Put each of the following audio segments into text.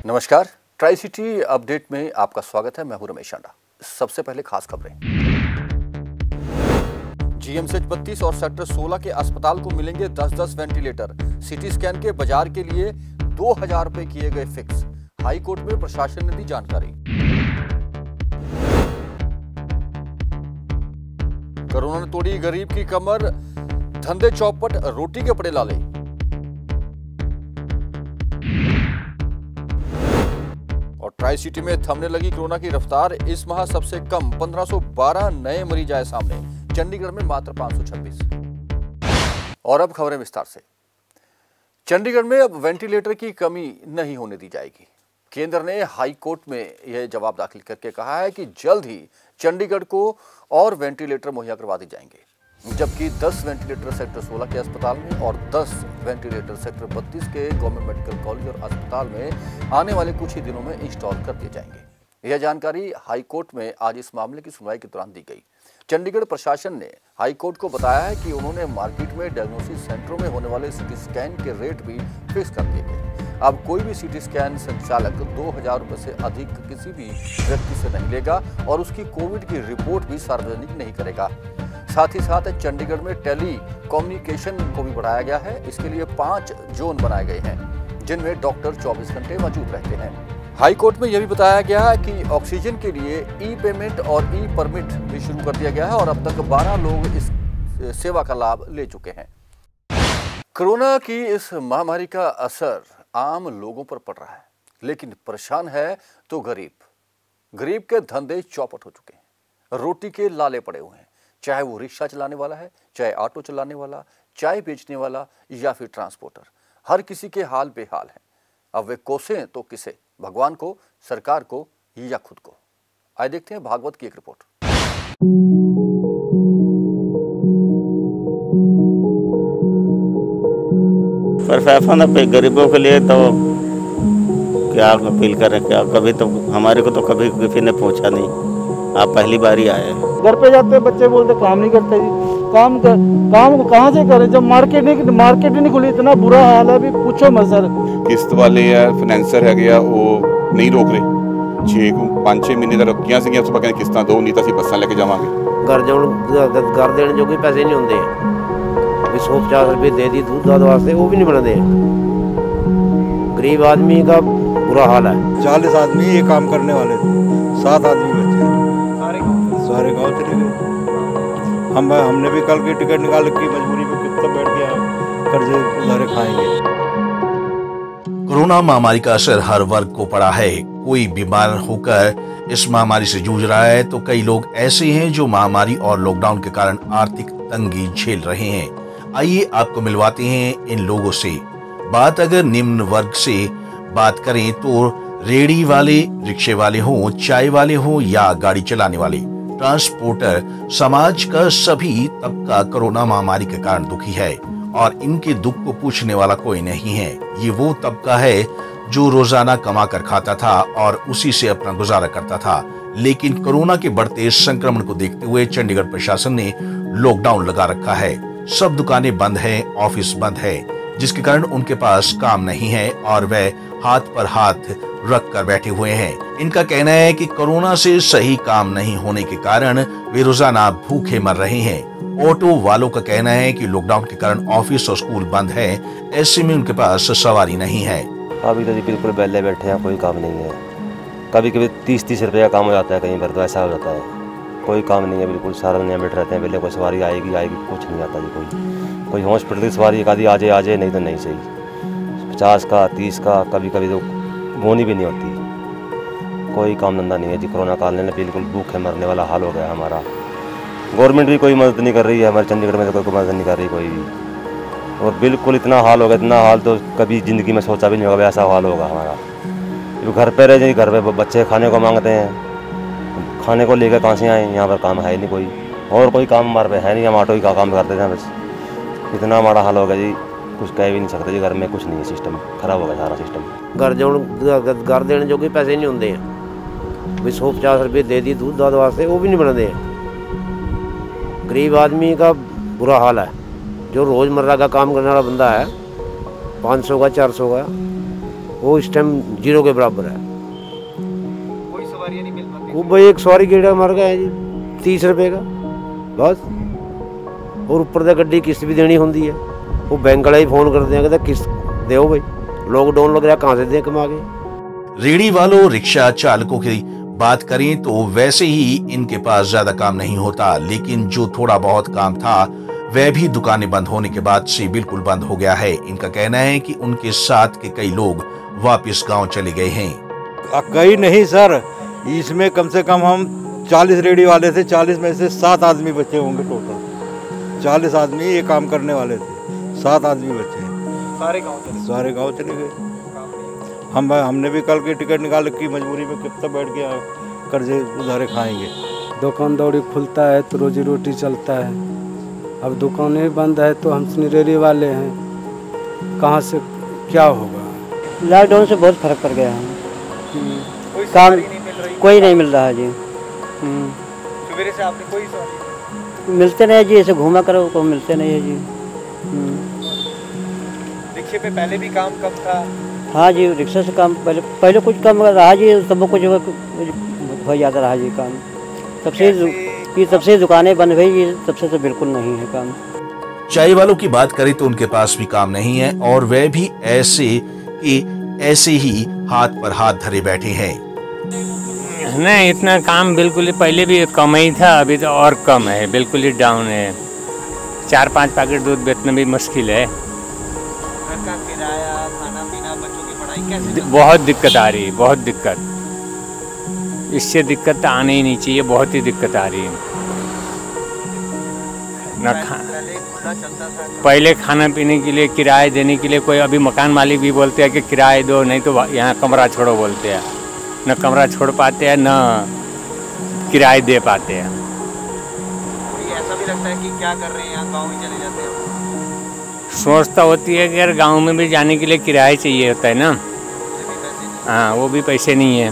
नमस्कार, tri city update में आपका स्वागत है। मैं हूं रमेश आंडा। सबसे पहले खास खबरें। जीएमसीएच 32 और सेक्टर 16 के अस्पताल को मिलेंगे 10-10 वेंटिलेटर। सीटी स्कैन के बाजार के लिए 2000 रुपए किए गए फिक्स। हाई कोर्ट में प्रशासन ने दी जानकारी। कोरोना ने तोड़ी गरीब की कमर, धंधे चौपट, रोटी के पड़े लाले। और ट्राई सिटी में थमने लगी कोरोना की रफ्तार। इस माह सबसे कम 1512 नए मरीज आए सामने। चंडीगढ़ में मात्र 526। और अब खबरें विस्तार से। चंडीगढ़ में अब वेंटिलेटर की कमी नहीं होने दी जाएगी। केंद्र ने हाई कोर्ट में यह जवाब दाखिल करके कहा है कि जल्द ही चंडीगढ़ को और वेंटिलेटर मुहैया करवा दी जाएंगे, जबकि 10 वेंटिलेटर सेक्टर 16 के अस्पताल में और 10 वेंटिलेटर सेक्टर 32 के गवर्नमेंट मेडिकल कॉलेज और अस्पताल में आने वाले कुछ ही दिनों में इंस्टॉल कर दिए जाएंगे। यह जानकारी हाई कोर्ट में आज इस मामले की सुनवाई के दौरान दी गई। चंडीगढ़ प्रशासन ने हाई कोर्ट को बताया है कि उन्होंने मार्केट में डायग्नोसिस सेंटरों में होने वाले सीटी स्कैन के रेट भी फिक्स कर दिए गए। अब कोई भी सीटी स्कैन संचालक 2000 रुपए से अधिक किसी भी व्यक्ति से नहीं लेगा और उसकी कोविड की रिपोर्ट भी सार्वजनिक नहीं करेगा। साथ ही साथ चंडीगढ़ में टेली कम्युनिकेशन को भी बढ़ाया गया है। इसके लिए 5 जोन बनाए गए हैं, जिनमें डॉक्टर 24 घंटे मौजूद रहते हैं। हाई कोर्ट में यह भी बताया गया है कि ऑक्सीजन के लिए ई पेमेंट और ई परमिट भी शुरू कर दिया गया है और अब तक 12 लोग इस सेवा का लाभ ले चुके हैं। कोरोना की इस महामारी का असर आम लोगों पर पड़ रहा है, लेकिन परेशान है तो गरीब के धंधे चौपट हो चुके हैं। रोटी के लाले पड़े हुए हैं, चाहे वो रिक्शा चलाने वाला है, चाहे ऑटो चलाने वाला, चाय बेचने वाला या फिर ट्रांसपोर्टर। हर किसी के हाल बेहाल हैं। अब वे कोसें तो किसे, भगवान को, सरकार को या खुद को। आइए देखते हैं भागवत की एक रिपोर्ट। प्रशासन अब गरीबों के लिए तो क्या अपील करें, क्या कभी तो हमारे को तो कभी किसी ने पूछा नहीं। आप पहली बार ही आए। घर पे जाते बच्चे बोलते काम नहीं करते जी। काम कहाँ से करें जब मार्केट ही नहीं खुली। इतना बुरा हाल है, अभी पूछो मत सर। किस्त वाले या फाइनेंसर है वो नहीं रोक रहे। 5-6 महीने तक रुकिया सी, उस कहते किस्तां दो, नहीं तो असं बसा लेके जावांगे। घर देने जो पैसे नहीं होंगे, 150 रुपये दे दी दूध दाद वास्ते, वो भी नहीं बनते। गरीब आदमी का बुरा हाल है। 40 आदमी ये काम करने वाले थे, 7 आदमी बचे, सारे गाँव चले गए। हमने भी कल की टिकट निकाल की मजबूरी में कितना बैठ गया, कर्जे उधारे खाएंगे। कोरोना महामारी का असर हर वर्ग को पड़ा है। कोई बीमार होकर इस महामारी से जूझ रहा है तो कई लोग ऐसे हैं जो महामारी और लॉकडाउन के कारण आर्थिक तंगी झेल रहे हैं। आइए आपको मिलवाते हैं इन लोगों से। बात अगर निम्न वर्ग से बात करें तो रेड़ी वाले, रिक्शे वाले हों, चाय वाले हों या गाड़ी चलाने वाले, ट्रांसपोर्टर, समाज का सभी तबका कोरोना महामारी के कारण दुखी है और इनके दुख को पूछने वाला कोई नहीं है। ये वो तबका है जो रोजाना कमा कर खाता था और उसी से अपना गुजारा करता था, लेकिन कोरोना के बढ़ते संक्रमण को देखते हुए चंडीगढ़ प्रशासन ने लॉकडाउन लगा रखा है। सब दुकानें बंद हैं, ऑफिस बंद है, जिसके कारण उनके पास काम नहीं है और वह हाथ पर हाथ रख कर बैठे हुए हैं। इनका कहना है कि कोरोना से सही काम नहीं होने के कारण वे रोजाना भूखे मर रहे हैं। ऑटो वालों का कहना है कि लॉकडाउन के कारण ऑफिस और स्कूल बंद है, ऐसे में उनके पास सवारी नहीं है। अभी तो जी बिल्कुल बेले बैठे हैं, कोई काम नहीं है। कभी कभी 30-30 रुपये का काम हो जाता है, कहीं पर तो ऐसा हो जाता है। कोई काम नहीं है, बिल्कुल सारा दुनिया बैठे रहते हैं। पहले कोई सवारी आएगी कुछ नहीं आता जी। कोई हॉस्पिटल की सवारी एक आधी आ जाए नहीं तो नहीं सही। 50 का 30 का कभी तो बोनी भी नहीं होती। कोई काम धंधा नहीं है जी। कोरोना काल ने बिल्कुल भूखे मरने वाला हाल हो गया हमारा। गवर्नमेंट भी कोई मदद नहीं कर रही है, हमारे चंडीगढ़ में तो कोई मदद नहीं कर रही कोई भी। और बिल्कुल इतना हाल हो गया, इतना हाल तो कभी ज़िंदगी में सोचा भी नहीं होगा ऐसा हाल होगा हमारा। जो घर पे रह जाए, घर पे बच्चे खाने को मांगते हैं, खाने को लेकर कहाँ से आए। यहाँ पर काम है नहीं कोई, और कोई काम हमारे पे है नहीं। हम ऑटो ही का काम करते थे बस। इतना हमारा हाल हो गया जी, कुछ कह भी नहीं सकते जी। घर में कुछ नहीं है, सिस्टम खराब हो गया सारा सिस्टम। घर देने जो भी पैसे नहीं होंगे, 150 रुपये दे दी दूध दाद वास्ते, वो भी नहीं बनते। गरीब आदमी का बुरा हाल है। जो रोज़मर्रा का काम करने वाला बंदा है, 500 का 400 का, वो इस टाइम 0 के बराबर है। कोई सवारी नहीं मिल पाती। वो भाई एक सवारी गेड़ा मर गया है जी 30 रुपये का बस। और ऊपर से गड्डी किस्त भी देनी होती है। वो बैंक वाला ही फोन करते हैं, कहते किस्त दो भाई, लॉकडाउन लग रहा कहाँ से दें कमा के। रेहड़ी वालों, रिक्शा चालकों की बात करें तो वैसे ही इनके पास ज्यादा काम नहीं होता, लेकिन जो थोड़ा बहुत काम था वह भी दुकानें बंद होने के बाद से बिल्कुल बंद हो गया है। इनका कहना है कि उनके साथ के कई लोग वापस गांव चले गए हैं। कई नहीं सर, इसमें कम से कम हम 40 रेहड़ी वाले थे, 40 में से 7 आदमी बचे होंगे टोटल। 40 आदमी ये काम करने वाले थे, 7 आदमी बचे। सारे गाँव चले गए। हमने भी कल की टिकट निकाल की मजबूरी में कितना बैठ गया, कर्जे उधारे खाएंगे। दुकान दौड़ी खुलता है तो रोजी रोटी चलता है। अब दुकानें बंद है तो हम रेहड़ी वाले हैं, कहाँ से क्या होगा। लॉकडाउन से बहुत फर्क पड़ गया है। काम कोई नहीं मिल रहा है जी। सवेरे से आपने कोई सवारी मिलते नहीं जी, ऐसे घूमा करो को मिलते नहीं है जी। रिक्शे पे पहले भी काम कम था। हाँ जी, रिक्शा से काम पहले कुछ कम रहा जी, सब कुछ हो जाता रहा जी काम। तब से दुकानें बंद हुई जी, तब से तो बिल्कुल नहीं है काम। चाय वालों की बात करें तो उनके पास भी काम नहीं है और वह भी ऐसे ही हाथ पर हाथ धरे बैठे हैं। नहीं, इतना काम बिल्कुल ही पहले भी कम ही था, अभी तो और कम है, बिल्कुल ही डाउन है। 4-5 पैकेट दूध बेचना भी मुश्किल है। घर का किराया, खाना पीना, बच्चों की पढ़ाई कैसे? बहुत दिक्कत आ रही है, बहुत दिक्कत। इससे दिक्कत आने ही नहीं चाहिए, बहुत ही दिक्कत आ रही है। पहले खाना पीने के लिए, किराए देने के लिए कोई, अभी मकान मालिक भी बोलते हैं कि किराए दो, नहीं तो यहाँ कमरा छोड़ो बोलते हैं। न कमरा छोड़ पाते हैं, न किराए दे पाते हैं। ऐसा भी लगता है कि क्या कर रहे हैं, यहाँ गाँव ही चले जाते हैं। सोचता होती है कि यार गाँव में भी जाने के लिए किराया चाहिए होता है ना। हाँ, वो भी पैसे नहीं है।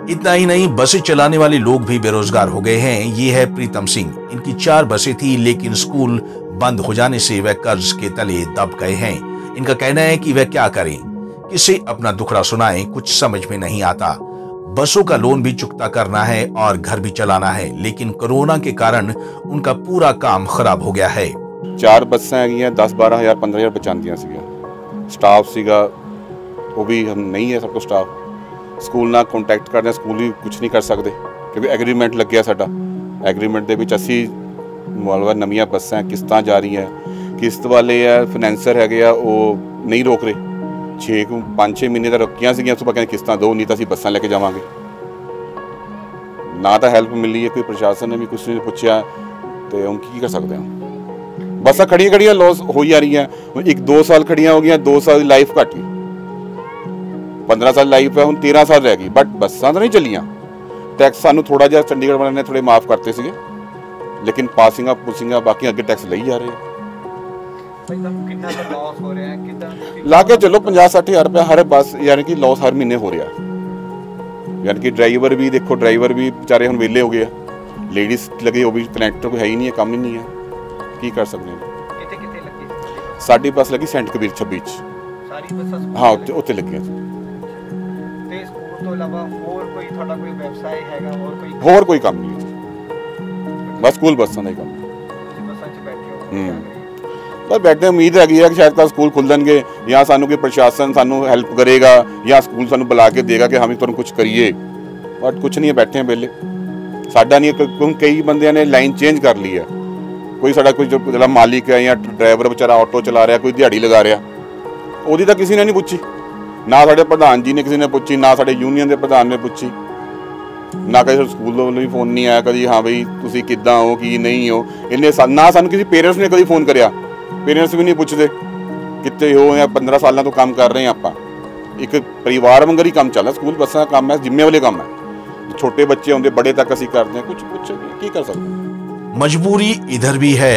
इतना ही नहीं, बसें चलाने वाले लोग भी बेरोजगार हो गए हैं। ये है प्रीतम सिंह। इनकी 4 बसें थी, लेकिन स्कूल बंद हो जाने से वह कर्ज के तले दब गए हैं। इनका कहना है कि वह क्या करें, किसे अपना दुखड़ा सुनाएं, कुछ समझ में नहीं आता। बसों का लोन भी चुकता करना है और घर भी चलाना है, लेकिन कोरोना के कारण उनका पूरा काम खराब हो गया है। 4 ਬੱਸਾਂ ਹੈਗੀਆਂ, 10-12 ਹਜ਼ਾਰ 15 ਹਜ਼ਾਰ ਬਚਾਉਂਦੀਆਂ ਸੀਗੀਆਂ। ਸਟਾਫ ਸੀਗਾ, ਉਹ ਵੀ ਹਮ ਨਹੀਂ ਹੈ, ਸਭ ਕੁਝ ਸਟਾਫ। ਸਕੂਲ ਨਾਲ ਕੰਟੈਕਟ ਕਰਦੇ ਹਾਂ, ਸਕੂਲ ਵੀ ਕੁਝ ਨਹੀਂ ਕਰ ਸਕਦੇ ਕਿਉਂਕਿ ਐਗਰੀਮੈਂਟ ਲੱਗਿਆ ਸਾਡਾ। ਐਗਰੀਮੈਂਟ ਦੇ ਵਿੱਚ ਅਸੀਂ ਮੁਆਲਵਾ ਨਵੀਆਂ ਬੱਸਾਂ ਕਿਸ਼ਤਾਂ ਜਾ ਰਹੀਆਂ, ਕਿਸ਼ਤ ਵਾਲੇ ਆ ਫਾਈਨੈਂਸਰ ਹੈਗੇ ਆ, ਉਹ ਨਹੀਂ ਰੋਕ ਰਹੇ। 5-6 ਮਹੀਨੇ ਦਾ ਰੁਕੀਆਂ ਸੀਗੀਆਂ, ਸੁਬਾ ਕਹਿੰਦੇ ਕਿਸ਼ਤਾਂ ਦਿਓ, ਨਹੀਂ ਤਾਂ ਅਸੀਂ ਬੱਸਾਂ ਲੈ ਕੇ ਜਾਵਾਂਗੇ। ਨਾ ਤਾਂ ਹੈਲਪ ਮਿਲੀ ਹੈ, ਕੋਈ ਪ੍ਰਸ਼ਾਸਨ ਨੇ ਵੀ ਕੁਝ ਨਹੀਂ ਪੁੱਛਿਆ, ਤੇ ਹੁਣ ਕੀ ਕਰ ਸਕਦੇ ਹਾਂ। ਬੱਸਾਂ ਖੜੀਆਂ ਲੌਸ ਹੋਈ ਜਾ ਰਹੀਆਂ। 1-2 ਸਾਲ ਖੜੀਆਂ ਹੋ ਗਈਆਂ, 2 ਸਾਲ ਦੀ ਲਾਈਫ ਘੱਟ ਗਈ। 15 ਸਾਲ ਲਾਈਫ ਹੈ, ਹੁਣ 13 ਸਾਲ ਰਹਿ ਗਈ, ਬਟ ਬੱਸਾਂ ਤਾਂ ਨਹੀਂ ਚੱਲੀਆਂ। ਟੈਕਸ ਸਾਨੂੰ ਥੋੜਾ ਜਿਹਾ ਚੰਡੀਗੜ੍ਹ ਵਾਲਿਆਂ ਨੇ ਥੋੜੇ ਮਾਫ ਕਰਤੇ ਸੀਗੇ, ਲੇਕਿਨ ਪਾਸਿੰਗਾਂ ਪੁਸਿੰਗਾਂ ਬਾਕੀ ਅੱਗੇ ਟੈਕਸ ਲਈ ਜਾ ਰਹੇ ਆ। ਕਿੰਨਾ ਦਾ ਲਾਸ ਹੋ ਰਿਹਾ ਹੈ, ਕਿੰਨਾ ਲਾ ਕੇ ਚਲੋ 50-60 ਹਜ਼ਾਰ ਰੁਪਏ ਹਰ ਬੱਸ, ਯਾਨੀ ਕਿ ਲਾਸ ਹਰ ਮਹੀਨੇ ਹੋ ਰਿਹਾ। ਯਾਨੀ ਕਿ ਡਰਾਈਵਰ ਵੀ ਦੇਖੋ, ਡਰਾਈਵਰ ਵੀ ਵਿਚਾਰੇ ਹੁਣ ਵਿਹਲੇ ਹੋ ਗਏ ਆ। ਲੇਡੀਜ਼ ਲੱਗੇ, ਉਹ ਵੀ ਕਨੈਕਟਰ ਕੋਈ ਹੈ ਹੀ ਨਹੀਂ ਹੈ, ਕੰਮ ਹੀ ਨਹੀਂ ਹੈ, ਕੀ ਕਰ ਸਕਦੇ ਹਾਂ। ਕਿੱਥੇ ਲੱਗੀ? ਸਾਡੀ ਬੱਸ ਲੱਗੀ ਸੈਂਟ ਕਬੀਰ 26 ਚ। ਸਾਰੀ ਬੱਸਾਂ ਹਾਂ, ਉੱਥੇ ਲੱਗੀਆਂ। ਤੇ ਸਕੂਲ ਤੋਂ ਇਲਾਵਾ ਹੋਰ ਕੋਈ ਤੁਹਾਡਾ ਕੋਈ ਵਿਵਸਾय ਹੈਗਾ, ਹੋਰ ਕੋਈ ਕੰਮ ਨਹੀਂ ਹੈ, ਬਸ ਸਕੂਲ ਬੱਸਾਂ ਦਾ ਹੀ ਕੰਮ। ਬੱਸਾਂ 'ਚ ਬੈਠੇ ਹੋ? ਪਰ ਬੈਠੇ ਉਮੀਦ ਹੈਗੀ ਹੈ ਕਿ ਸ਼ਾਇਦ ਕੱਲ੍ਹ ਸਕੂਲ ਖੁੱਲ੍ਹਣਗੇ ਜਾਂ ਸਾਨੂੰ ਕੋਈ ਪ੍ਰਸ਼ਾਸਨ ਸਾਨੂੰ ਹੈਲਪ ਕਰੇਗਾ ਜਾਂ ਸਕੂਲ ਸਾਨੂੰ ਬੁਲਾ ਕੇ ਦੇਗਾ ਕਿ ਹਾਂ ਤੁਹਾਨੂੰ ਕੁਝ ਕਰੀਏ, ਬਟ ਕੁਝ ਨਹੀਂ ਹੈ, ਬੈਠੇ ਹਾਂ ਵਿਹਲੇ। ਸਾਡਾ ਨਹੀਂ, ਕਿਉਂਕਿ ਕਈ ਬੰਦਿਆਂ ਨੇ ਲਾਈਨ ਚੇਂਜ ਕਰ ਲਈ ਹੈ। ਕੋਈ ਸਾਡਾ ਕੋਈ ਜਿਹੜਾ ਮਾਲਿਕ ਹੈ ਜਾਂ ਡਰਾਈਵਰ ਵਿਚਾਰਾ ਆਟੋ ਚਲਾ ਰਿਹਾ, ਕੋਈ ਦਿਹਾੜੀ ਲਗਾ ਰਿਹਾ, ਉਹਦੀ ਤਾਂ ਕਿਸੇ ਨੇ ਨਹੀਂ ਪੁੱਛੀ। ਨਾ ਸਾਡੇ ਪ੍ਰਧਾਨ ਜੀ ਨੇ ਕਿਸੇ ਨੇ ਪੁੱਛੀ, ਨਾ ਸਾਡੇ ਯੂਨੀਅਨ ਦੇ ਪ੍ਰਧਾਨ ਨੇ ਪੁੱਛੀ, ਨਾ ਕਦੇ ਸਕੂਲ ਵੱਲੋਂ ਵੀ ਫੋਨ ਨਹੀਂ ਆਇਆ ਕਦੀ, ਹਾਂ ਬਈ ਤੁਸੀਂ ਕਿੱਦਾਂ ਹੋ, ਕੀ ਨਹੀਂ ਹੋ। ਇਹਨੇ ਨਾ ਸਾਨੂੰ ਕਿਸੇ ਪੇਰੈਂਟਸ ਨੇ ਕਦੀ ਫੋਨ ਕਰਿਆ, ਪੇਰੈਂਟਸ ਵੀ ਨਹੀਂ ਪੁੱਛਦੇ ਕਿੱਥੇ ਹੋ, ਜਾਂ 15 ਸਾਲਾਂ ਤੋਂ ਕੰਮ ਕਰ ਰਹੇ ਹਾਂ ਆਪਾਂ। ਇੱਕ ਪਰਿਵਾਰ ਵਾਂਗਰ ਹੀ ਕੰਮ ਚੱਲਦਾ। ਸਕੂਲ ਬੱਸਾਂ ਦਾ ਕੰਮ ਹੈ, ਜ਼ਿੰਮੇ ਵਾਲੇ ਕੰਮ ਹੈ। छोटे बच्चे होंगे, बड़े तक ਅਸੀਂ ਕਰਦੇ हैं, कुछ की कर सकते हैं। मजबूरी इधर भी है,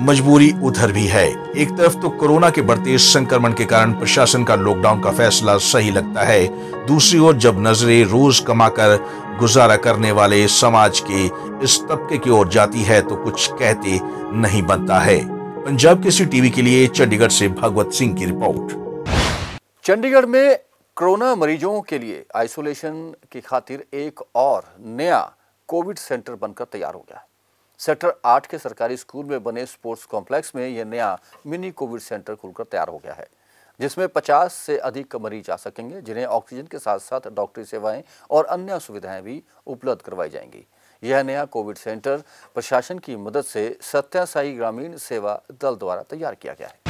मजबूरी उधर भी है। एक तरफ तो कोरोना के बढ़ते संक्रमण के कारण प्रशासन का लॉकडाउन का फैसला सही लगता है, दूसरी ओर जब नजरें रोज कमाकर गुजारा करने वाले समाज के इस तबके की ओर जाती है तो कुछ कहते नहीं बनता है। पंजाब केसरी टीवी के लिए चंडीगढ़ से भगवत सिंह की रिपोर्ट। चंडीगढ़ में कोरोना मरीजों के लिए आइसोलेशन की खातिर एक और नया कोविड सेंटर बनकर तैयार हो गया। सेक्टर 8 के सरकारी स्कूल में बने स्पोर्ट्स कॉम्प्लेक्स में यह नया मिनी कोविड सेंटर खुलकर तैयार हो गया है, जिसमें 50 से अधिक मरीज आ सकेंगे, जिन्हें ऑक्सीजन के साथ साथ डॉक्टरी सेवाएं और अन्य सुविधाएं भी उपलब्ध करवाई जाएंगी। यह नया कोविड सेंटर प्रशासन की मदद से सत्य साई ग्रामीण सेवा दल द्वारा तैयार किया गया है।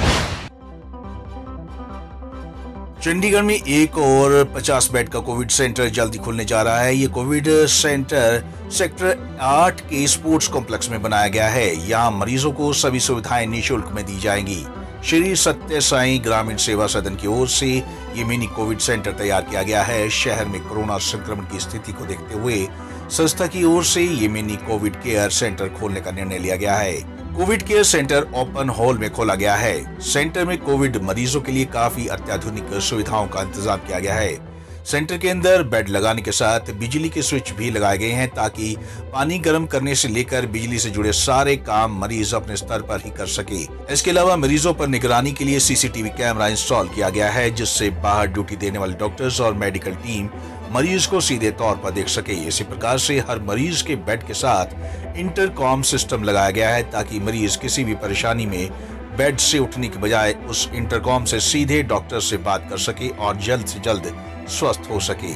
चंडीगढ़ में एक और 50 बेड का कोविड सेंटर जल्दी खुलने जा रहा है। ये कोविड सेंटर सेक्टर 8 के स्पोर्ट्स कॉम्प्लेक्स में बनाया गया है। यहाँ मरीजों को सभी सुविधाएं निःशुल्क में दी जाएंगी। श्री सत्य साई ग्रामीण सेवा सदन की ओर से ये मिनी कोविड सेंटर तैयार किया गया है। शहर में कोरोना संक्रमण की स्थिति को देखते हुए संस्था की ओर से ये मिनी कोविड केयर सेंटर खोलने का निर्णय लिया गया है। Covid care centre open hall में खोला गया है। सेंटर में कोविड मरीजों के लिए काफी अत्याधुनिक सुविधाओं का इंतजाम किया गया है। सेंटर के अंदर बेड लगाने के साथ बिजली के स्विच भी लगाए गए हैं, ताकि पानी गर्म करने से लेकर बिजली से जुड़े सारे काम मरीज अपने स्तर पर ही कर सके। इसके अलावा मरीजों पर निगरानी के लिए सीसीटीवी कैमरा इंस्टॉल किया गया है, जिससे बाहर ड्यूटी देने वाले डॉक्टर्स और मेडिकल टीम मरीज को सीधे तौर पर देख सके। इसी प्रकार से हर मरीज के बेड के साथ इंटरकॉम सिस्टम लगाया गया है, ताकि मरीज किसी भी परेशानी में बेड से उठने के बजाय उस इंटरकॉम से सीधे डॉक्टर से बात कर सके और जल्द से जल्द स्वस्थ हो सके।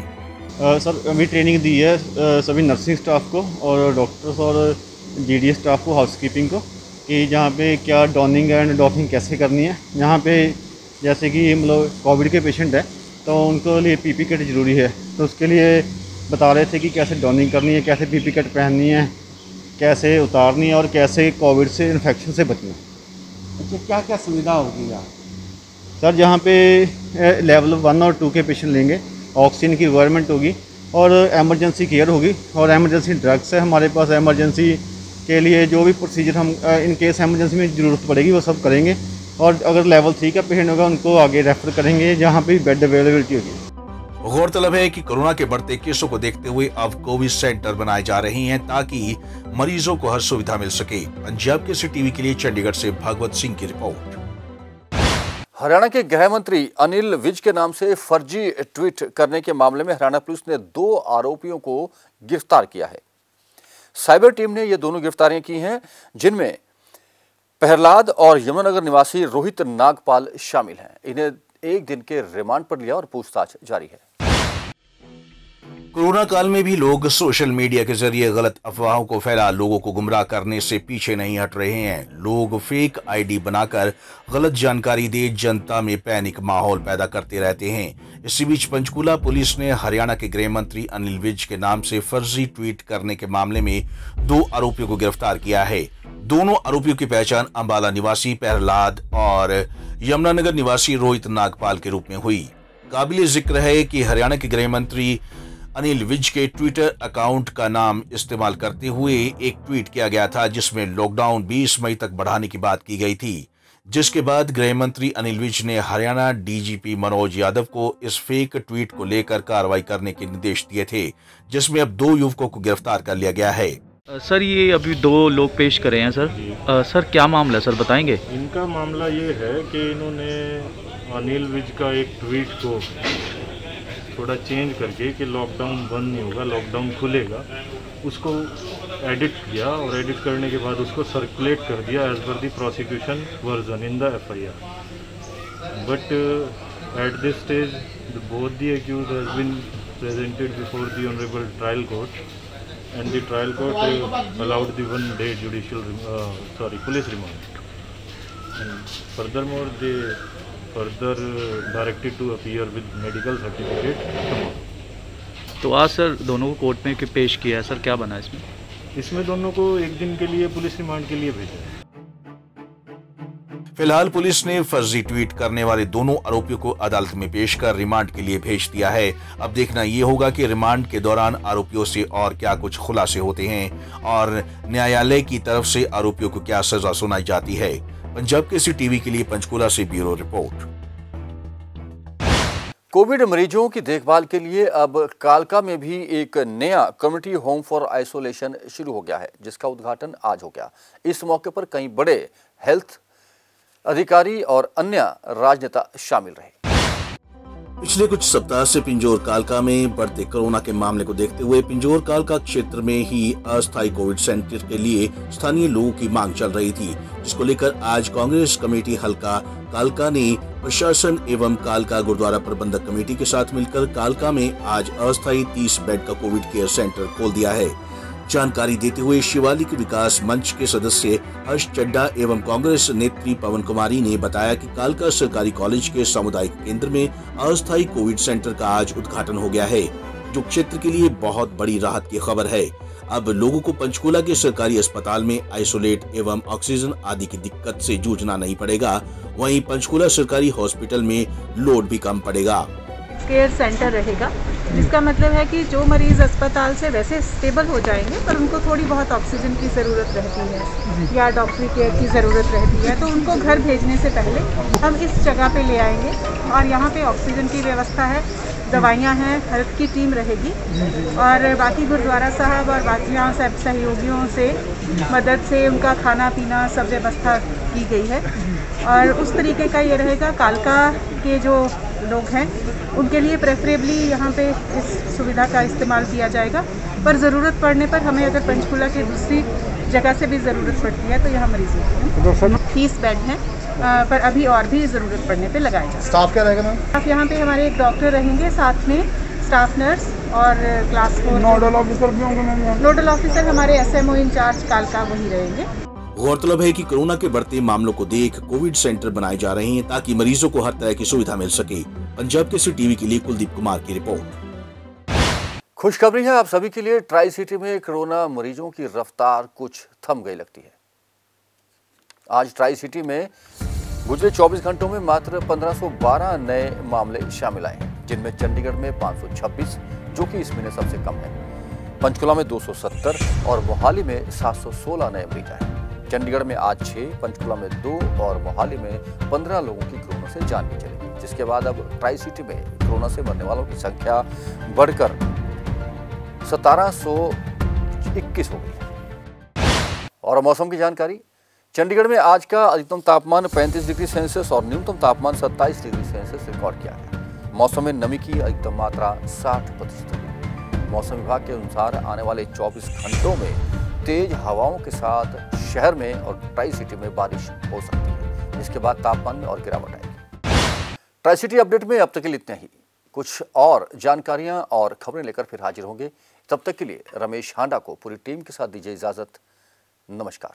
सर अभी ट्रेनिंग दी है सभी नर्सिंग स्टाफ को और डॉक्टर्स और जीडीएस स्टाफ को, हाउसकीपिंग को, कि जहाँ पे क्या डॉनिंग एंड डॉकिंग कैसे करनी है। यहाँ पे जैसे कि मतलब कोविड के पेशेंट है तो उनको लिए पीपी किट ज़रूरी है, तो उसके लिए बता रहे थे कि कैसे डॉनिंग करनी है, कैसे पीपी किट पहननी है, कैसे उतारनी है और कैसे कोविड से इन्फेक्शन से बचना। अच्छा, क्या क्या सुविधा होगी यहाँ? सर यहाँ पे लेवल 1 और 2 के पेशेंट लेंगे, ऑक्सीजन की रिक्वायरमेंट होगी और एमरजेंसी केयर होगी और एमरजेंसी ड्रग्स है हमारे पास। एमरजेंसी के लिए जो भी प्रोसीजर हम इन केस एमरजेंसी में ज़रूरत पड़ेगी वो सब करेंगे, और अगर लेवल 3 का पेशेंट होगा उनको आगे रेफर करेंगे जहाँ पे बेड अवेलेबिलिटी होगी। गौरतलब है कि कोरोना के बढ़ते केसों को देखते हुए अब कोविड सेंटर बनाए जा रहे हैं, ताकि मरीजों को हर सुविधा मिल सके। पंजाब केसरी टीवी के लिए चंडीगढ़ से भागवत सिंह की रिपोर्ट। हरियाणा के गृह मंत्री अनिल विज के नाम से फर्जी ट्वीट करने के मामले में हरियाणा पुलिस ने 2 आरोपियों को गिरफ्तार किया है। साइबर टीम ने ये दोनों गिरफ्तारियां की हैं, जिनमें प्रहलाद और यमुनानगर निवासी रोहित नागपाल शामिल हैं। इन्हें 1 दिन के रिमांड पर लिया और पूछताछ जारी है। कोरोना काल में भी लोग सोशल मीडिया के जरिए गलत अफवाहों को फैला लोगों को गुमराह करने से पीछे नहीं हट रहे हैं। लोग फेक आईडी बनाकर गलत जानकारी दे जनता में पैनिक माहौल पैदा करते रहते हैं। इसी बीच पंचकूला पुलिस ने हरियाणा के गृह मंत्री अनिल विज के नाम से फर्जी ट्वीट करने के मामले में 2 आरोपियों को गिरफ्तार किया है। दोनों आरोपियों की पहचान अंबाला निवासी प्रहलाद और यमुनानगर निवासी रोहित नागपाल के रूप में हुई। काबिल जिक्र है कि हरियाणा के गृह मंत्री अनिल विज के ट्विटर अकाउंट का नाम इस्तेमाल करते हुए एक ट्वीट किया गया था, जिसमें लॉकडाउन 20 मई तक बढ़ाने की बात की गई थी, जिसके बाद गृह मंत्री अनिल विज ने हरियाणा डीजीपी मनोज यादव को इस फेक ट्वीट को लेकर कार्रवाई करने के निर्देश दिए थे, जिसमें अब 2 युवकों को गिरफ्तार कर लिया गया है। सर ये अभी 2 लोग पेश करे हैं सर। सर क्या मामला है सर, बताएंगे? इनका मामला ये है कि इन्होंने अनिल विज का एक ट्वीट को थोड़ा चेंज करके कि लॉकडाउन बंद नहीं होगा, लॉकडाउन खुलेगा, उसको एडिट किया और एडिट करने के बाद उसको सर्कुलेट कर दिया as per the prosecution version in the FIR। But at this stage both the accused has been presented before the honourable trial court and the trial court allowed the 1 day police remand, and furthermore they further directed to appear with medical certificate tomorrow। तो आज sir दोनों को court में पेश किया है sir, क्या बना इसमें? इसमें दोनों को 1 दिन के लिए पुलिस रिमांड के लिए भेजा है। फिलहाल पुलिस ने फर्जी ट्वीट करने वाले दोनों आरोपियों को अदालत में पेश कर रिमांड के लिए भेज दिया है। अब देखना ये होगा कि रिमांड के दौरान आरोपियों से और क्या कुछ खुलासे होते हैं और न्यायालय की तरफ से आरोपियों को क्या सजा सुनाई जाती है। पंजाब केसरी टीवी के लिए पंचकूला से ब्यूरो रिपोर्ट। कोविड मरीजों की देखभाल के लिए अब कालका में भी एक नया कम्युनिटी होम फॉर आइसोलेशन शुरू हो गया है, जिसका उद्घाटन आज हो गया। इस मौके पर कई बड़े हेल्थ अधिकारी और अन्य राजनेता शामिल रहे। पिछले कुछ सप्ताह से पिंजौर कालका में बढ़ते कोरोना के मामले को देखते हुए पिंजौर कालका क्षेत्र में ही अस्थायी कोविड सेंटर के लिए स्थानीय लोगों की मांग चल रही थी, जिसको लेकर आज कांग्रेस कमेटी हल्का कालका ने प्रशासन एवं कालका गुरुद्वारा प्रबंधक कमेटी के साथ मिलकर कालका में आज अस्थायी 30 बेड का कोविड केयर सेंटर खोल दिया है। जानकारी देते हुए शिवालिक विकास मंच के सदस्य हर्ष चड्डा एवं कांग्रेस नेत्री पवन कुमारी ने बताया कि कालका सरकारी कॉलेज के सामुदायिक केंद्र में अस्थायी कोविड सेंटर का आज उद्घाटन हो गया है, जो क्षेत्र के लिए बहुत बड़ी राहत की खबर है। अब लोगों को पंचकूला के सरकारी अस्पताल में आइसोलेट एवं ऑक्सीजन आदि की दिक्कत से जूझना नहीं पड़ेगा। वहीं पंचकूला सरकारी हॉस्पिटल में लोड भी कम पड़ेगा। केयर सेंटर रहेगा, जिसका मतलब है कि जो मरीज अस्पताल से वैसे स्टेबल हो जाएंगे पर उनको थोड़ी बहुत ऑक्सीजन की ज़रूरत रहती है या डॉक्टरी केयर की ज़रूरत रहती है, तो उनको घर भेजने से पहले हम इस जगह पे ले आएंगे और यहाँ पे ऑक्सीजन की व्यवस्था है, दवाइयाँ हैं, हेल्थ की टीम रहेगी और बाकी गुरुद्वारा साहब और बाकी यहाँ सब सहयोगियों से मदद से उनका खाना पीना सब व्यवस्था की गई है। और उस तरीके का ये रहेगा, कालका के जो लोग हैं उनके लिए प्रेफरेबली यहाँ पे इस सुविधा का इस्तेमाल किया जाएगा, पर ज़रूरत पड़ने पर हमें अगर पंचकूला की दूसरी जगह से भी ज़रूरत पड़ती है तो यहाँ मरीज हैं। 30 बेड हैं पर अभी और भी ज़रूरत पड़ने पे लगाए जाए। स्टाफ क्या रहेगा मैम? आप यहाँ पे हमारे एक डॉक्टर रहेंगे, साथ में स्टाफ नर्स और क्लास 4 नोडल ऑफिसर भी होंगे मैम? नोडल ऑफिसर हमारे SMO इंचार्ज कालका वही रहेंगे। गौरतलब है कि कोरोना के बढ़ते मामलों को देख कोविड सेंटर बनाए जा रहे हैं ताकि मरीजों को हर तरह की सुविधा मिल सके। पंजाब केसरी टीवी के लिए कुलदीप कुमार की रिपोर्ट। खुशखबरी है आप सभी के लिए, ट्राई सिटी में कोरोना मरीजों की रफ्तार कुछ थम गई लगती है। आज ट्राई सिटी में गुजरे 24 घंटों में मात्र 1512 नए मामले शामिल आए, जिनमें चंडीगढ़ में 526 जो कि इस महीने सबसे कम है, पंचकुला में 270 और मोहाली में 716 नए मरीज आए। चंडीगढ़ में आज 6, पंचकुला में 2 और मोहाली में 15 लोगों की कोरोना से जान भी चली, जिसके बाद अब ट्राई सिटी में कोरोना से मरने वालों की संख्या बढ़कर 1721 हो गई है। और मौसम की जानकारी, चंडीगढ़ में आज का अधिकतम तापमान 35 डिग्री सेल्सियस और न्यूनतम तापमान 27 डिग्री सेल्सियस रिकॉर्ड किया गया। मौसम में नमी की अधिकतम मात्रा 60% है। मौसम विभाग के अनुसार आने वाले 24 घंटों में तेज हवाओं के साथ शहर में और ट्राई सिटी में बारिश हो सकती है, जिसके बाद तापमान में और गिरावट आएगी। ट्राई सिटी अपडेट में अब तक के लिए इतना ही। कुछ और जानकारियां और खबरें लेकर फिर हाजिर होंगे। तब तक के लिए रमेश हांडा को पूरी टीम के साथ दीजिए इजाजत। नमस्कार।